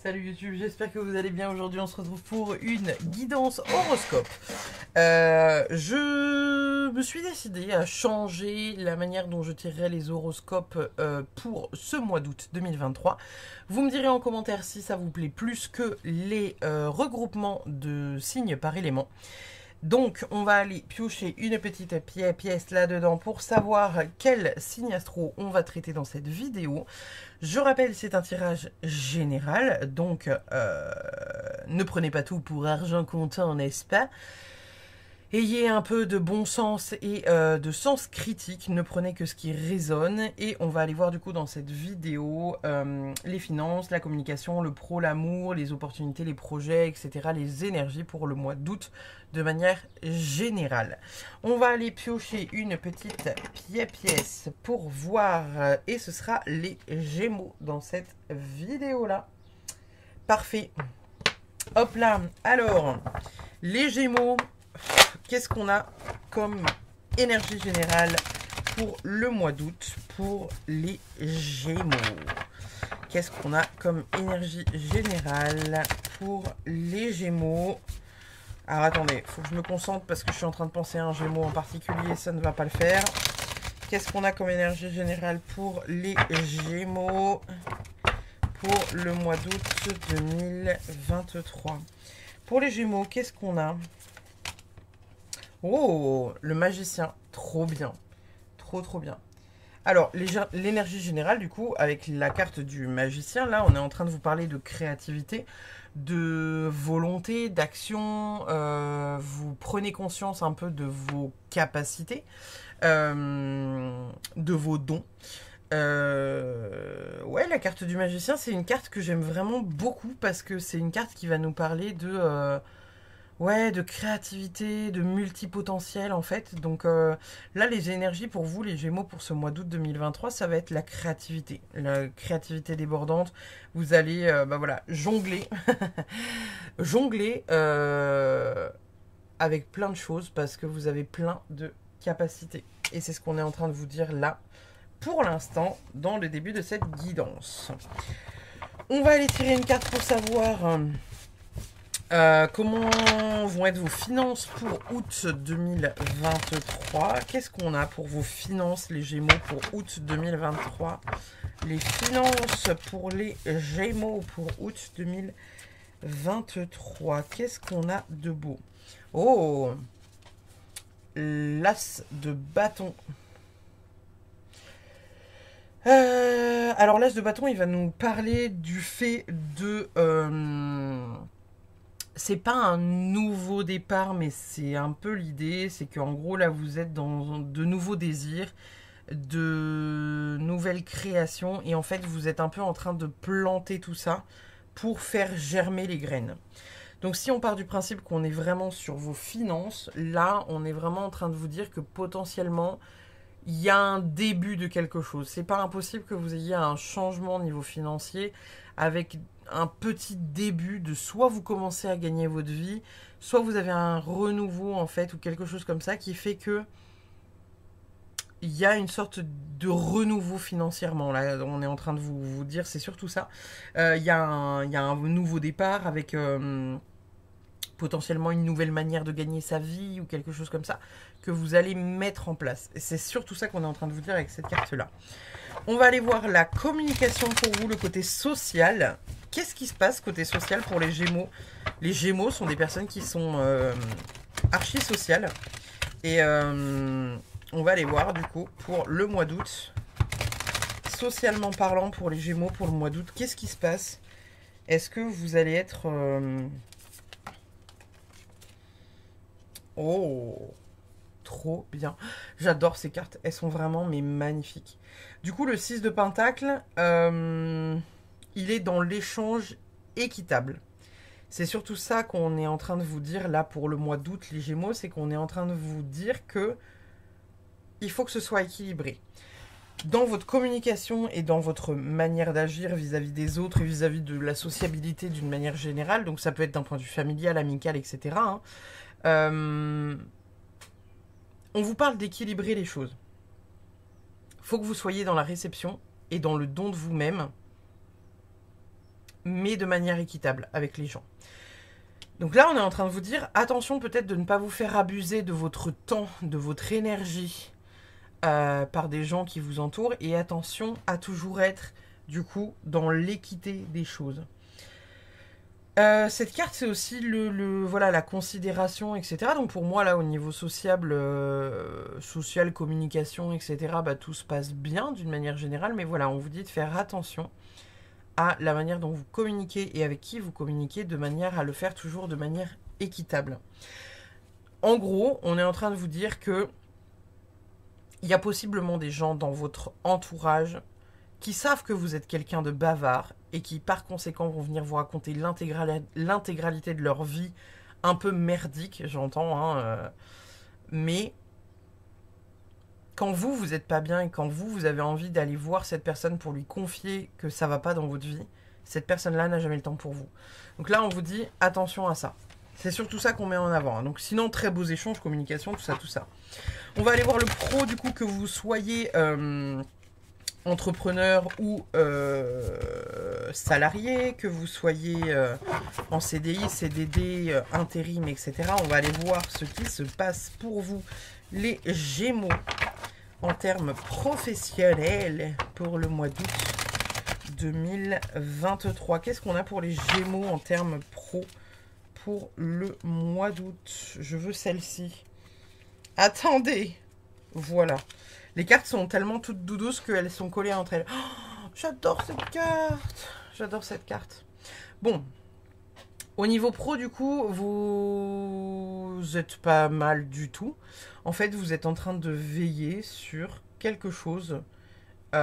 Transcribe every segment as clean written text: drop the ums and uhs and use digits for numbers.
Salut YouTube, j'espère que vous allez bien. Aujourd'hui on se retrouve pour une guidance horoscope. Je me suis décidée à changer la manière dont je tirerai les horoscopes pour ce mois d'août 2023. Vous me direz en commentaire si ça vous plaît plus que les regroupements de signes par élément. Donc, on va aller piocher une petite pièce là-dedans pour savoir quel signe astro on va traiter dans cette vidéo. Je rappelle, c'est un tirage général, donc ne prenez pas tout pour argent comptant, n'est-ce pas? Ayez un peu de bon sens et de sens critique, ne prenez que ce qui résonne. Et on va aller voir du coup dans cette vidéo les finances, la communication, le pro, l'amour, les opportunités, les projets, etc. Les énergies pour le mois d'août de manière générale. On va aller piocher une petite pièce pour voir et ce sera les Gémeaux dans cette vidéo-là. Parfait. Hop là. Alors, les Gémeaux... Qu'est-ce qu'on a comme énergie générale pour le mois d'août pour les Gémeaux? Qu'est-ce qu'on a comme énergie générale pour les Gémeaux? Alors attendez, il faut que je me concentre parce que je suis en train de penser à un Gémeaux en particulier, ça ne va pas le faire. Qu'est-ce qu'on a comme énergie générale pour les Gémeaux pour le mois d'août 2023? Pour les Gémeaux, qu'est-ce qu'on a? Oh, le magicien, trop bien, trop bien. Alors, l'énergie générale, du coup, avec la carte du magicien, là, on est en train de vous parler de créativité, de volonté, d'action. Vous prenez conscience un peu de vos capacités, de vos dons. Ouais, la carte du magicien, c'est une carte que j'aime vraiment beaucoup parce que c'est une carte qui va nous parler de... ouais, de créativité, de multipotentiel en fait. Donc là, les énergies pour vous, les Gémeaux, pour ce mois d'août 2023, ça va être la créativité débordante. Vous allez, bah voilà, jongler, jongler avec plein de choses parce que vous avez plein de capacités. Et c'est ce qu'on est en train de vous dire là, pour l'instant, dans le début de cette guidance. On va aller tirer une carte pour savoir... comment vont être vos finances pour août 2023? Qu'est-ce qu'on a pour vos finances, les Gémeaux, pour août 2023? Les finances pour les Gémeaux pour août 2023. Qu'est-ce qu'on a de beau? Oh, l'as de bâton. Alors l'as de bâton, il va nous parler du fait de... c'est pas un nouveau départ, mais c'est un peu l'idée, c'est qu'en gros là vous êtes dans de nouveaux désirs, de nouvelles créations, et en fait vous êtes un peu en train de planter tout ça pour faire germer les graines. Donc si on part du principe qu'on est vraiment sur vos finances, là on est vraiment en train de vous dire que potentiellement il y a un début de quelque chose. C'est pas impossible que vous ayez un changement au niveau financier avec un petit début de soit vous commencez à gagner votre vie, soit vous avez un renouveau en fait ou quelque chose comme ça qui fait que il y a une sorte de renouveau financièrement. Là, on est en train de vous dire, c'est surtout ça. Il y a un nouveau départ avec potentiellement une nouvelle manière de gagner sa vie ou quelque chose comme ça que vous allez mettre en place. Et c'est surtout ça qu'on est en train de vous dire avec cette carte-là. On va aller voir la communication pour vous, le côté social. Qu'est-ce qui se passe côté social pour les Gémeaux? Les Gémeaux sont des personnes qui sont archi sociales. Et on va aller voir du coup pour le mois d'août. Socialement parlant pour les Gémeaux pour le mois d'août, qu'est-ce qui se passe? Est-ce que vous allez être... Oh, trop bien. J'adore ces cartes. Elles sont vraiment mais magnifiques. Du coup, le 6 de Pentacle, il est dans l'échange équitable. C'est surtout ça qu'on est en train de vous dire là pour le mois d'août, les Gémeaux. C'est qu'on est en train de vous dire que il faut que ce soit équilibré. Dans votre communication et dans votre manière d'agir vis-à-vis des autres et vis-à-vis de la sociabilité d'une manière générale. Donc ça peut être d'un point de vue familial, amical, etc. On vous parle d'équilibrer les choses. Il faut que vous soyez dans la réception et dans le don de vous-même mais de manière équitable avec les gens. Donc là, on est en train de vous dire, attention peut-être de ne pas vous faire abuser de votre temps, de votre énergie par des gens qui vous entourent. Et attention à toujours être, du coup, dans l'équité des choses. Cette carte, c'est aussi voilà, la considération, etc. Donc pour moi, là, au niveau sociable, social, communication, etc., bah, tout se passe bien d'une manière générale. Mais voilà, on vous dit de faire attention à la manière dont vous communiquez et avec qui vous communiquez, de manière à le faire toujours de manière équitable. En gros, on est en train de vous dire que il y a possiblement des gens dans votre entourage qui savent que vous êtes quelqu'un de bavard et qui par conséquent vont venir vous raconter l'intégralité de leur vie, un peu merdique, j'entends, hein, mais quand vous n'êtes pas bien et quand vous avez envie d'aller voir cette personne pour lui confier que ça va pas dans votre vie, cette personne-là n'a jamais le temps pour vous. Donc là, on vous dit attention à ça. C'est surtout ça qu'on met en avant. Donc sinon, très beaux échanges, communication, tout ça, tout ça. On va aller voir le pro, du coup, que vous soyez entrepreneur ou salarié, que vous soyez en CDI, CDD, intérim, etc. On va aller voir ce qui se passe pour vous, les Gémeaux, en termes professionnels pour le mois d'août 2023. Qu'est-ce qu'on a pour les Gémeaux en termes pro pour le mois d'août? Je veux celle-ci. Attendez. Voilà. Les cartes sont tellement toutes doudouses qu'elles sont collées entre elles. Oh, j'adore cette carte. J'adore cette carte. Bon. Au niveau pro, du coup, vous êtes pas mal du tout. En fait, vous êtes en train de veiller sur quelque chose qui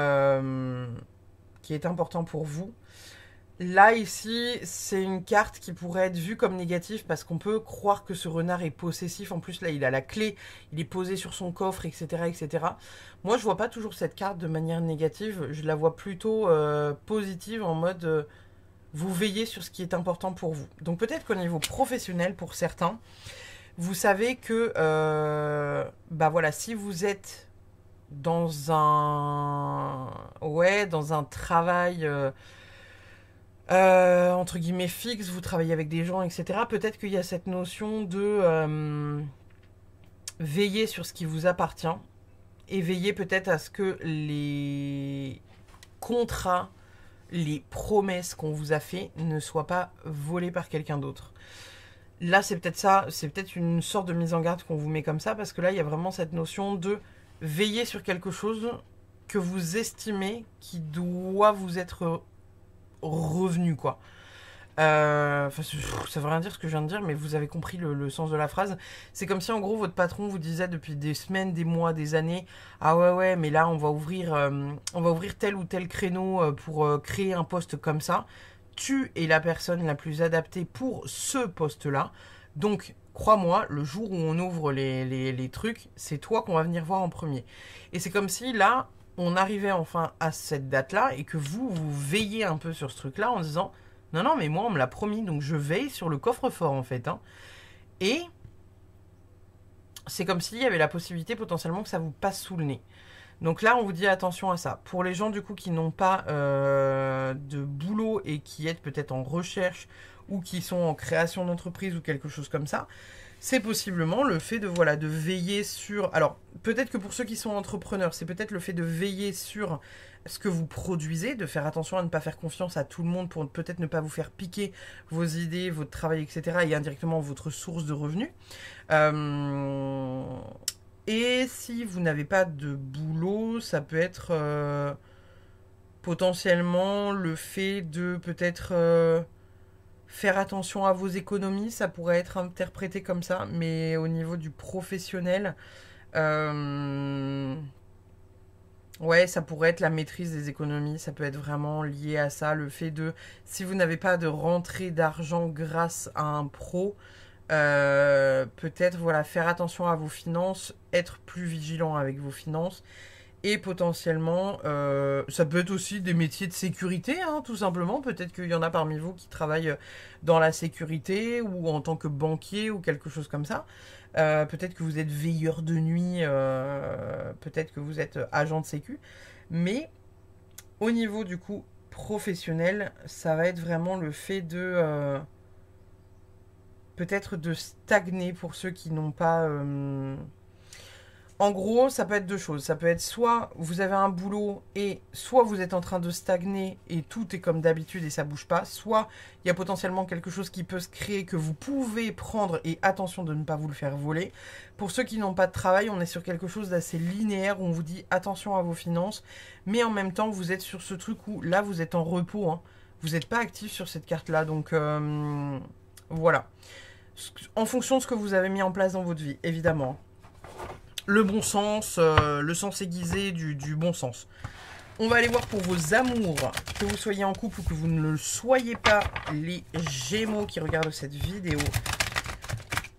est important pour vous. Là, ici, c'est une carte qui pourrait être vue comme négative parce qu'on peut croire que ce renard est possessif. En plus, là, il a la clé, il est posé sur son coffre, etc., etc. Moi, je vois pas toujours cette carte de manière négative. Je la vois plutôt positive en mode vous veillez sur ce qui est important pour vous. Donc, peut-être qu'au niveau professionnel, pour certains, vous savez que, bah voilà, si vous êtes dans un travail... entre guillemets fixe, vous travaillez avec des gens, etc. Peut-être qu'il y a cette notion de veiller sur ce qui vous appartient et veiller peut-être à ce que les contrats, les promesses qu'on vous a fait ne soient pas volées par quelqu'un d'autre. Là, c'est peut-être ça, c'est peut-être une sorte de mise en garde qu'on vous met comme ça, parce que là, il y a vraiment cette notion de veiller sur quelque chose que vous estimez qui doit vous être revenu, quoi. Enfin, ça veut rien dire ce que je viens de dire, mais vous avez compris le sens de la phrase. C'est comme si en gros votre patron vous disait depuis des semaines, des mois, des années, ah ouais, mais là on va ouvrir tel ou tel créneau pour créer un poste comme ça. Tu es la personne la plus adaptée pour ce poste-là. Donc crois-moi, le jour où on ouvre les trucs, c'est toi qu'on va venir voir en premier. Et c'est comme si là on arrivait enfin à cette date-là et que vous veillez un peu sur ce truc-là en disant non, mais moi on me l'a promis, donc je veille sur le coffre-fort en fait. Hein. Et c'est comme s'il y avait la possibilité potentiellement que ça vous passe sous le nez. Donc là on vous dit attention à ça. Pour les gens du coup qui n'ont pas de boulot et qui êtes peut-être en recherche ou qui sont en création d'entreprise ou quelque chose comme ça, c'est possiblement le fait de veiller sur... Alors, peut-être que pour ceux qui sont entrepreneurs, c'est peut-être le fait de veiller sur ce que vous produisez, de faire attention à ne pas faire confiance à tout le monde pour peut-être ne pas vous faire piquer vos idées, votre travail, etc. et indirectement votre source de revenus. Et si vous n'avez pas de boulot, ça peut être potentiellement le fait de peut-être... faire attention à vos économies, ça pourrait être interprété comme ça, mais au niveau du professionnel, ouais, ça pourrait être la maîtrise des économies, ça peut être vraiment lié à ça, le fait de, si vous n'avez pas de rentrée d'argent grâce à un pro, peut-être, voilà, faire attention à vos finances, être plus vigilant avec vos finances, et potentiellement, ça peut être aussi des métiers de sécurité, hein, tout simplement. Peut-être qu'il y en a parmi vous qui travaillent dans la sécurité ou en tant que banquier ou quelque chose comme ça. Peut-être que vous êtes veilleur de nuit, peut-être que vous êtes agent de sécu. Mais au niveau du coup professionnel, ça va être vraiment le fait de... peut-être de stagner pour ceux qui n'ont pas... En gros, ça peut être deux choses. Ça peut être soit vous avez un boulot et soit vous êtes en train de stagner et tout est comme d'habitude et ça bouge pas. Soit il y a potentiellement quelque chose qui peut se créer que vous pouvez prendre et attention de ne pas vous le faire voler. Pour ceux qui n'ont pas de travail, on est sur quelque chose d'assez linéaire où on vous dit attention à vos finances. Mais en même temps, vous êtes sur ce truc où là, vous êtes en repos. Hein. Vous n'êtes pas actif sur cette carte-là. Donc voilà. En fonction de ce que vous avez mis en place dans votre vie, évidemment. Le bon sens, le sens aiguisé du bon sens. On va aller voir pour vos amours, que vous soyez en couple ou que vous ne le soyez pas, les Gémeaux qui regardent cette vidéo.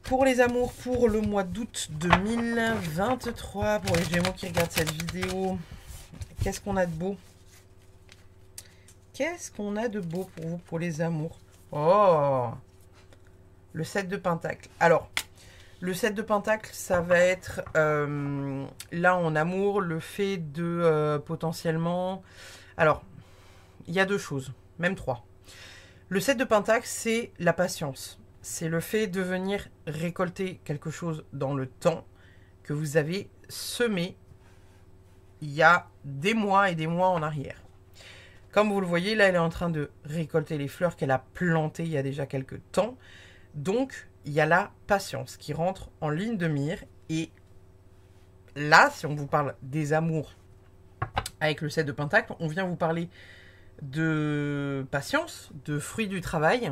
Pour les amours, pour le mois d'août 2023, pour les Gémeaux qui regardent cette vidéo, qu'est-ce qu'on a de beau? Qu'est-ce qu'on a de beau pour vous, pour les amours? Oh, le 7 de Pentacle. Alors... Le 7 de Pentacle, ça va être, là en amour, le fait de potentiellement... Alors, il y a deux choses, même trois. Le 7 de Pentacle, c'est la patience. C'est le fait de venir récolter quelque chose dans le temps que vous avez semé il y a des mois et des mois en arrière. Comme vous le voyez, là, elle est en train de récolter les fleurs qu'elle a plantées il y a déjà quelques temps. Donc... il y a la patience qui rentre en ligne de mire. Et là, si on vous parle des amours avec le 7 de Pentacle, on vient vous parler de patience, de fruits du travail,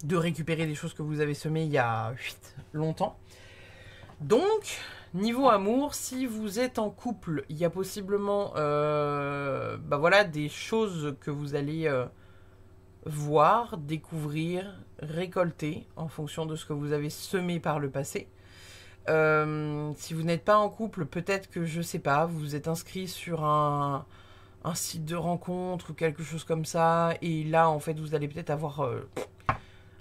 de récupérer des choses que vous avez semées il y a longtemps. Donc, niveau amour, si vous êtes en couple, il y a possiblement voilà, des choses que vous allez... voir, découvrir, récolter en fonction de ce que vous avez semé par le passé. Si vous n'êtes pas en couple, peut-être que, je sais pas, vous êtes inscrit sur un site de rencontre ou quelque chose comme ça, et là, en fait, vous allez peut-être avoir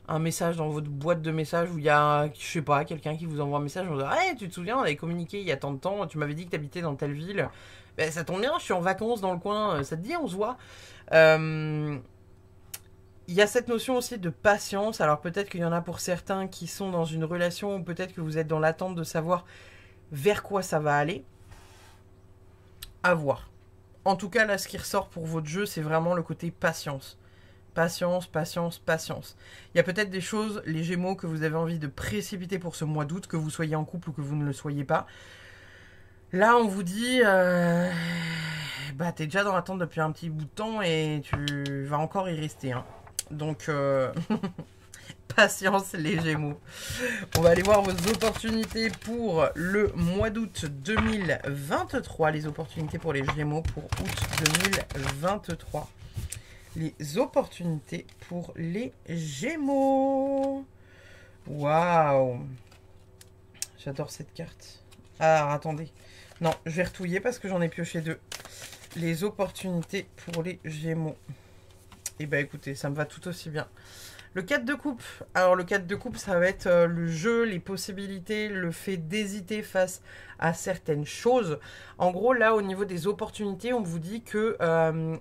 un message dans votre boîte de messages où il y a, je sais pas, quelqu'un qui vous envoie un message en disant « Hey, tu te souviens, on avait communiqué il y a tant de temps, tu m'avais dit que tu habitais dans telle ville. Ben, ça tombe bien, je suis en vacances dans le coin, ça te dit, on se voit. » Il y a cette notion aussi de patience. Alors peut-être qu'il y en a pour certains qui sont dans une relation ou peut-être que vous êtes dans l'attente de savoir vers quoi ça va aller. À voir. En tout cas, là, ce qui ressort pour votre jeu, c'est vraiment le côté patience. Patience, patience, patience. Il y a peut-être des choses, les Gémeaux, que vous avez envie de précipiter pour ce mois d'août, que vous soyez en couple ou que vous ne le soyez pas. Là, on vous dit, t'es déjà dans l'attente depuis un petit bout de temps et tu vas encore y rester, hein. Donc, patience les Gémeaux. On va aller voir vos opportunités pour le mois d'août 2023. Les opportunités pour les Gémeaux pour août 2023. Les opportunités pour les Gémeaux. Waouh. J'adore cette carte. Ah, attendez. Non, je vais retouiller parce que j'en ai pioché deux. Les opportunités pour les Gémeaux. Et bah écoutez, ça me va tout aussi bien. Le 4 de coupe. Alors le 4 de coupe, ça va être le jeu, les possibilités, le fait d'hésiter face à certaines choses. En gros, là, au niveau des opportunités, on vous dit que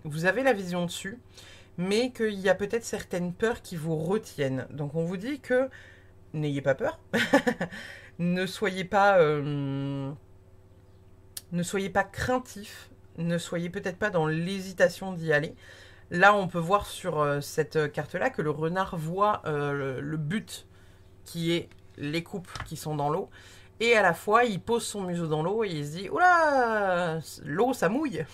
vous avez la vision dessus, mais qu'il y a peut-être certaines peurs qui vous retiennent. Donc on vous dit que n'ayez pas peur. Ne soyez pas craintif. Ne soyez peut-être pas dans l'hésitation d'y aller. Là, on peut voir sur cette carte-là que le renard voit le but qui est les coupes qui sont dans l'eau. Et à la fois, il pose son museau dans l'eau et il se dit « Oula, l'eau, ça mouille !»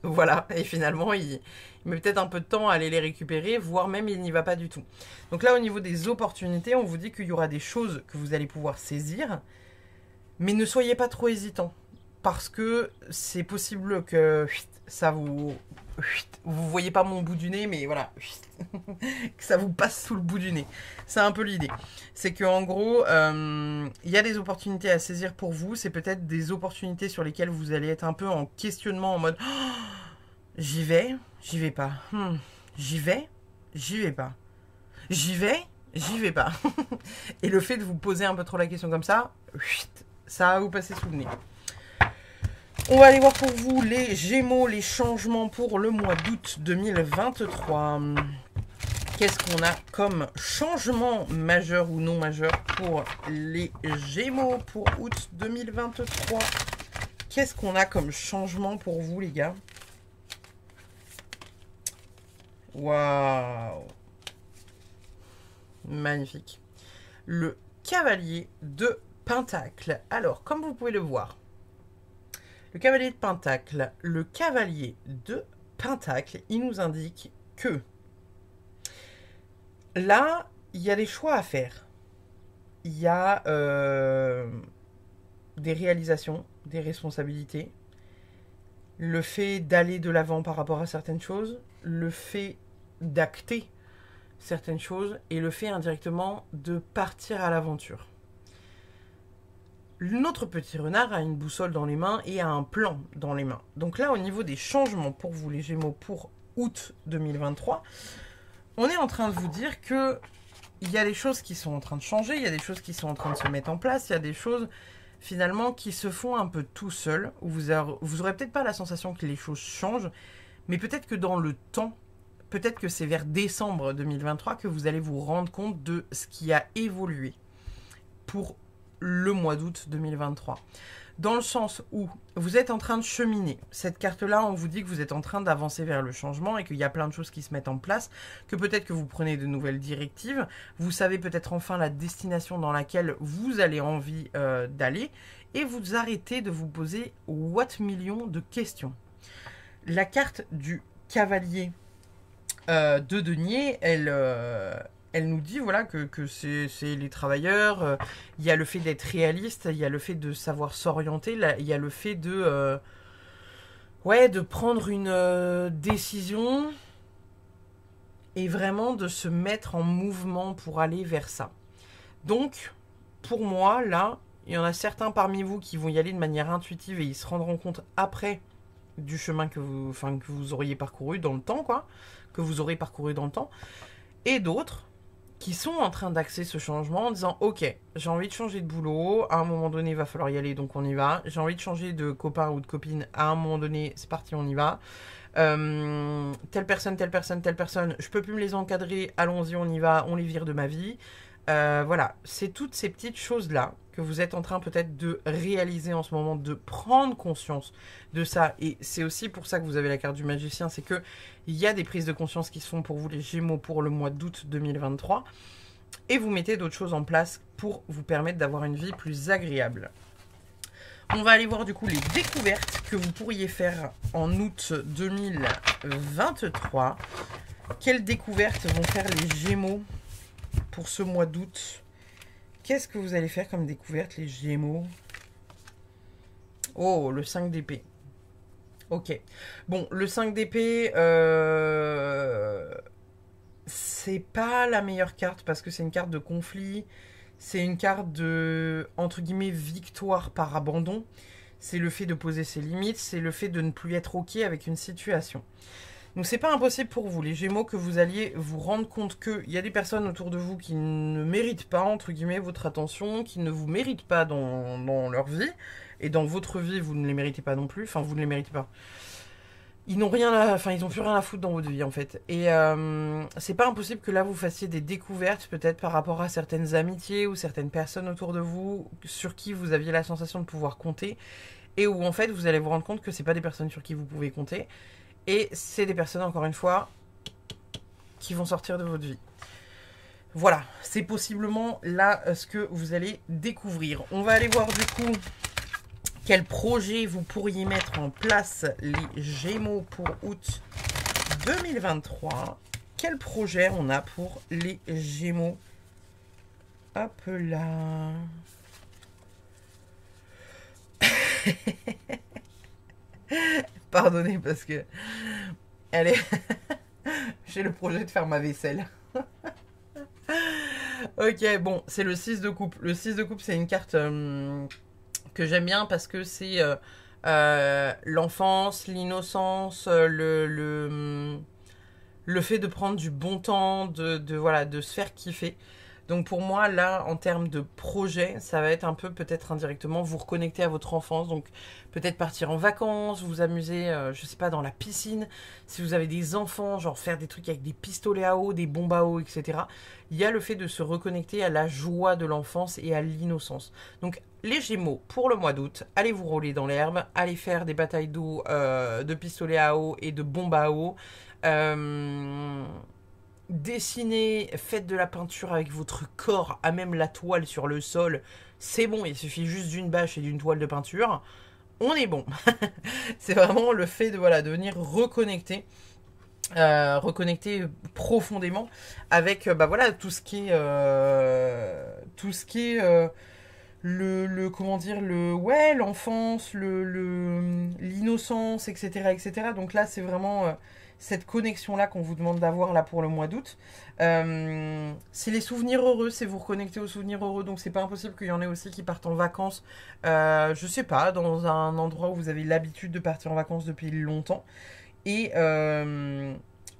Voilà, et finalement, il met peut-être un peu de temps à aller les récupérer, voire même il n'y va pas du tout. Donc là, au niveau des opportunités, on vous dit qu'il y aura des choses que vous allez pouvoir saisir, mais ne soyez pas trop hésitant. Parce que c'est possible que ça vous voyez pas mon bout du nez, mais voilà, que ça vous passe sous le bout du nez. C'est un peu l'idée. C'est qu'en gros, il y a des opportunités à saisir pour vous. C'est peut-être des opportunités sur lesquelles vous allez être un peu en questionnement, en mode oh, j'y vais pas. J'y vais pas. J'y vais pas. Et le fait de vous poser un peu trop la question comme ça, ça va vous passer sous le nez. On va aller voir pour vous les Gémeaux, les changements pour le mois d'août 2023. Qu'est-ce qu'on a comme changement majeur ou non majeur pour les Gémeaux pour août 2023? Qu'est-ce qu'on a comme changement pour vous, les gars? Waouh! Magnifique. Le cavalier de Pentacle. Alors, comme vous pouvez le voir, le cavalier de Pentacle, il nous indique que là, il y a des choix à faire. Il y a des réalisations, des responsabilités, le fait d'aller de l'avant par rapport à certaines choses, le fait d'acter certaines choses et le fait indirectement de partir à l'aventure. Notre petit renard a une boussole dans les mains et a un plan dans les mains. Donc là, au niveau des changements pour vous, les Gémeaux, pour août 2023, on est en train de vous dire que il y a des choses qui sont en train de changer, il y a des choses qui sont en train de se mettre en place, il y a des choses finalement qui se font un peu tout seul. Vous aurez peut-être pas la sensation que les choses changent, mais peut-être que dans le temps, peut-être que c'est vers décembre 2023 que vous allez vous rendre compte de ce qui a évolué pour le mois d'août 2023. Dans le sens où vous êtes en train de cheminer. Cette carte-là, on vous dit que vous êtes en train d'avancer vers le changement et qu'il y a plein de choses qui se mettent en place, que peut-être que vous prenez de nouvelles directives, vous savez peut-être enfin la destination dans laquelle vous avez envie d'aller, et vous arrêtez de vous poser what millions de questions. La carte du cavalier de denier, elle nous dit voilà que c'est les travailleurs, il y a le fait d'être réaliste, il y a le fait de savoir s'orienter, il y a le fait de prendre une décision et vraiment de se mettre en mouvement pour aller vers ça. Donc, pour moi, là, il y en a certains parmi vous qui vont y aller de manière intuitive et ils se rendront compte après du chemin que vous auriez parcouru dans le temps, quoi, que vous aurez parcouru dans le temps, et d'autres qui sont en train d'axer ce changement en disant ok, j'ai envie de changer de boulot, à un moment donné il va falloir y aller, donc on y va. J'ai envie de changer de copain ou de copine, à un moment donné c'est parti, on y va. Telle personne, je peux plus me les encadrer, allons-y, on y va, on les vire de ma vie. Voilà, c'est toutes ces petites choses-là que vous êtes en train peut-être de réaliser en ce moment, de prendre conscience de ça. Et c'est aussi pour ça que vous avez la carte du magicien, c'est que il y a des prises de conscience qui se font pour vous les Gémeaux pour le mois d'août 2023. Et vous mettez d'autres choses en place pour vous permettre d'avoir une vie plus agréable. On va aller voir du coup les découvertes que vous pourriez faire en août 2023. Quelles découvertes vont faire les Gémeaux pour ce mois d'août? Qu'est-ce que vous allez faire comme découverte, les Gémeaux? Oh, le 5 d'épée. Ok. Bon, le 5 d'épée, c'est pas la meilleure carte parce que c'est une carte de conflit. C'est une carte de, entre guillemets, victoire par abandon. C'est le fait de poser ses limites. C'est le fait de ne plus être ok avec une situation. Donc c'est pas impossible pour vous, les Gémeaux, que vous alliez vous rendre compte qu'il y a des personnes autour de vous qui ne méritent pas, entre guillemets, votre attention, qui ne vous méritent pas dans leur vie, et dans votre vie, vous ne les méritez pas non plus, enfin, vous ne les méritez pas. Ils n'ont rien ils ont plus rien à foutre dans votre vie, en fait. Et c'est pas impossible que là, vous fassiez des découvertes, peut-être par rapport à certaines amitiés ou certaines personnes autour de vous, sur qui vous aviez la sensation de pouvoir compter, et où, en fait, vous allez vous rendre compte que c'est pas des personnes sur qui vous pouvez compter. Et c'est des personnes, encore une fois, qui vont sortir de votre vie. Voilà, c'est possiblement là ce que vous allez découvrir. On va aller voir du coup quel projet vous pourriez mettre en place, les Gémeaux, pour août 2023. Quel projet on a pour les Gémeaux? Hop là. Pardonnez parce que elle est j'ai le projet de faire ma vaisselle. Ok, bon, c'est le 6 de coupe. Le 6 de coupe, c'est une carte que j'aime bien parce que c'est l'enfance, l'innocence, le fait de prendre du bon temps, de se faire kiffer. Donc pour moi, là, en termes de projet, ça va être un peu peut-être indirectement vous reconnecter à votre enfance. Donc peut-être partir en vacances, vous amuser, je sais pas, dans la piscine. Si vous avez des enfants, genre faire des trucs avec des pistolets à eau, des bombes à eau, etc. Il y a le fait de se reconnecter à la joie de l'enfance et à l'innocence. Donc les Gémeaux, pour le mois d'août, allez vous rouler dans l'herbe, allez faire des batailles d'eau, de pistolets à eau et de bombes à eau. Dessinez, faites de la peinture avec votre corps, à même la toile sur le sol. C'est bon, il suffit juste d'une bâche et d'une toile de peinture. On est bon. C'est vraiment le fait de, voilà, de venir reconnecter. Reconnecter profondément avec bah voilà tout ce qui est comment dire le ouais l'enfance l'innocence etc. Donc là c'est vraiment cette connexion là qu'on vous demande d'avoir là pour le mois d'août. C'est les souvenirs heureux, c'est vous reconnecter aux souvenirs heureux, donc c'est pas impossible qu'il y en ait aussi qui partent en vacances, je sais pas, dans un endroit où vous avez l'habitude de partir en vacances depuis longtemps. Et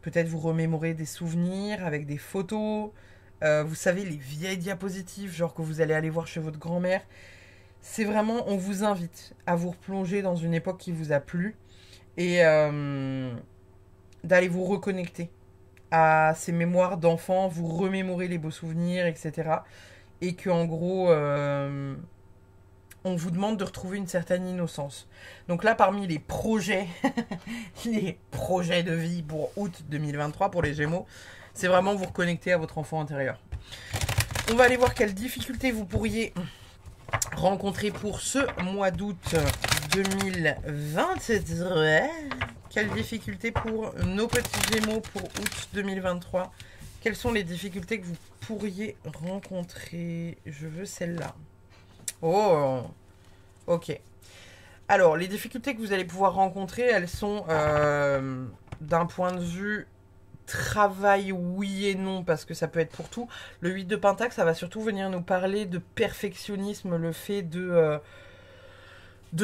peut-être vous remémorer des souvenirs avec des photos. Vous savez, les vieilles diapositives, genre que vous allez aller voir chez votre grand-mère. C'est vraiment, on vous invite à vous replonger dans une époque qui vous a plu. Et d'aller vous reconnecter à ces mémoires d'enfants, vous remémorer les beaux souvenirs, etc. Et que en gros... on vous demande de retrouver une certaine innocence. Donc là, parmi les projets, les projets de vie pour août 2023 pour les Gémeaux, c'est vraiment vous reconnecter à votre enfant intérieur. On va aller voir quelles difficultés vous pourriez rencontrer pour ce mois d'août 2023. Quelles difficultés pour nos petits Gémeaux pour août 2023? Quelles sont les difficultés que vous pourriez rencontrer? Je veux celle-là. Oh, ok. Alors, les difficultés que vous allez pouvoir rencontrer, elles sont d'un point de vue travail, oui et non, parce que ça peut être pour tout. Le 8 de Pentacle, ça va surtout venir nous parler de perfectionnisme, le fait de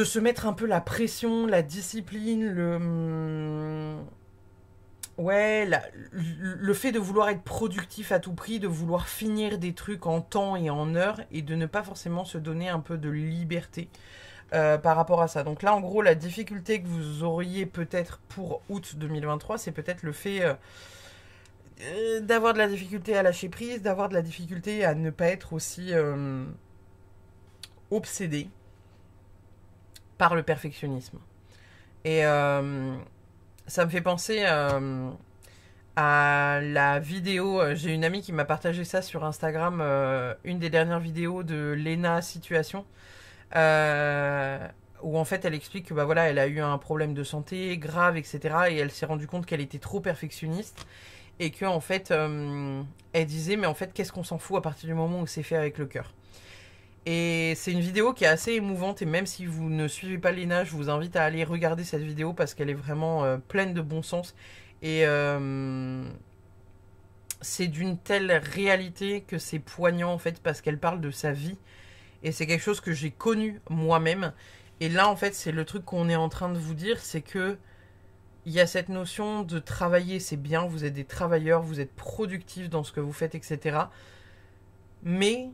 se mettre un peu la pression, la discipline, ouais, le fait de vouloir être productif à tout prix, de vouloir finir des trucs en temps et en heure, et de ne pas forcément se donner un peu de liberté par rapport à ça. Donc là, en gros, la difficulté que vous auriez peut-être pour août 2023, c'est peut-être le fait d'avoir de la difficulté à lâcher prise, d'avoir de la difficulté à ne pas être aussi obsédé par le perfectionnisme. Et ça me fait penser à la vidéo. J'ai une amie qui m'a partagé ça sur Instagram, une des dernières vidéos de Lena Situation, où en fait elle explique que bah voilà, elle a eu un problème de santé grave, etc. Et elle s'est rendue compte qu'elle était trop perfectionniste et que en fait elle disait mais en fait qu'est-ce qu'on s'en fout à partir du moment où c'est fait avec le cœur. Et c'est une vidéo qui est assez émouvante, et même si vous ne suivez pas Lena, je vous invite à aller regarder cette vidéo parce qu'elle est vraiment pleine de bon sens. Et c'est d'une telle réalité que c'est poignant en fait, parce qu'elle parle de sa vie. Et c'est quelque chose que j'ai connu moi-même. Et là en fait c'est le truc qu'on est en train de vous dire, c'est que il y a cette notion de travailler, c'est bien, vous êtes des travailleurs, vous êtes productifs dans ce que vous faites, etc. Mais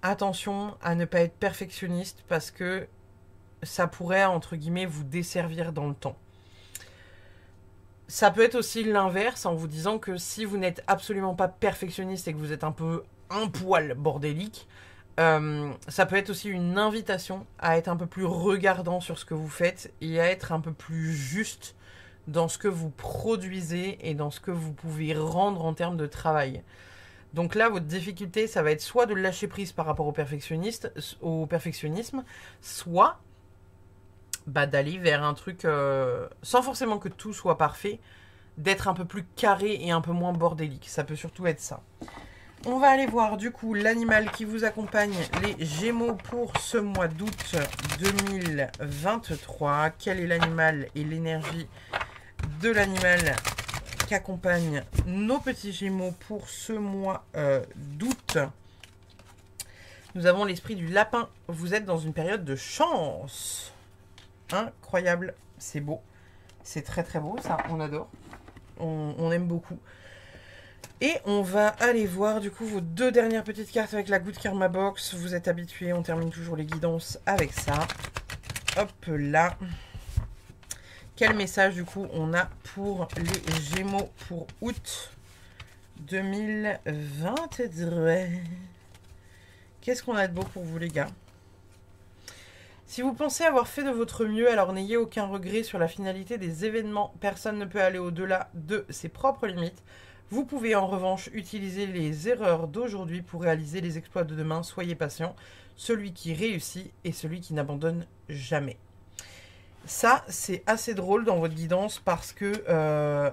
attention à ne pas être perfectionniste parce que ça pourrait, entre guillemets, vous desservir dans le temps. Ça peut être aussi l'inverse en vous disant que si vous n'êtes absolument pas perfectionniste et que vous êtes un peu un poil bordélique, ça peut être aussi une invitation à être un peu plus regardant sur ce que vous faites et à être un peu plus juste dans ce que vous produisez et dans ce que vous pouvez rendre en termes de travail. Donc là, votre difficulté, ça va être soit de lâcher prise par rapport au perfectionnisme, soit d'aller vers un truc, sans forcément que tout soit parfait, d'être un peu plus carré et un peu moins bordélique. Ça peut surtout être ça. On va aller voir du coup l'animal qui vous accompagne, les Gémeaux, pour ce mois d'août 2023. Quel est l'animal et l'énergie de l'animal accompagne nos petits Gémeaux pour ce mois d'août? Nous avons l'esprit du lapin. Vous êtes dans une période de chance. Incroyable. C'est beau. C'est très très beau, ça. On adore. On aime beaucoup. Et on va aller voir du coup vos 2 dernières petites cartes avec la Good Karma Box. Vous êtes habitués, on termine toujours les guidances avec ça. Hop là. Quel message du coup on a pour les Gémeaux pour août 2023? Qu'est-ce qu'on a de beau pour vous les gars? Si vous pensez avoir fait de votre mieux, alors n'ayez aucun regret sur la finalité des événements. Personne ne peut aller au-delà de ses propres limites. Vous pouvez en revanche utiliser les erreurs d'aujourd'hui pour réaliser les exploits de demain. Soyez patient. Celui qui réussit est celui qui n'abandonne jamais. Ça, c'est assez drôle dans votre guidance parce que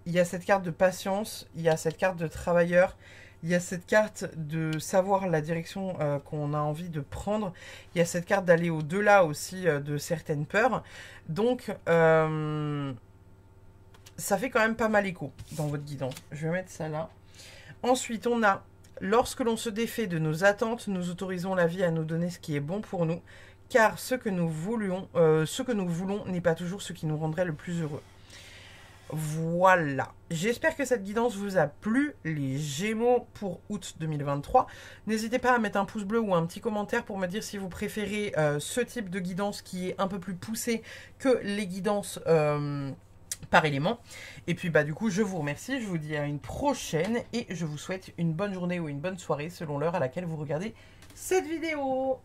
il y a cette carte de patience, il y a cette carte de travailleur, il y a cette carte de savoir la direction qu'on a envie de prendre, il y a cette carte d'aller au-delà aussi de certaines peurs. Donc, ça fait quand même pas mal écho dans votre guidance. Je vais mettre ça là. Ensuite, on a « Lorsque l'on se défait de nos attentes, nous autorisons la vie à nous donner ce qui est bon pour nous, car ce que nous voulons n'est pas toujours ce qui nous rendrait le plus heureux. » Voilà. J'espère que cette guidance vous a plu, les Gémeaux pour août 2023. N'hésitez pas à mettre un pouce bleu ou un petit commentaire pour me dire si vous préférez ce type de guidance qui est un peu plus poussé que les guidances par élément. Et puis bah du coup je vous remercie, je vous dis à une prochaine et je vous souhaite une bonne journée ou une bonne soirée selon l'heure à laquelle vous regardez cette vidéo.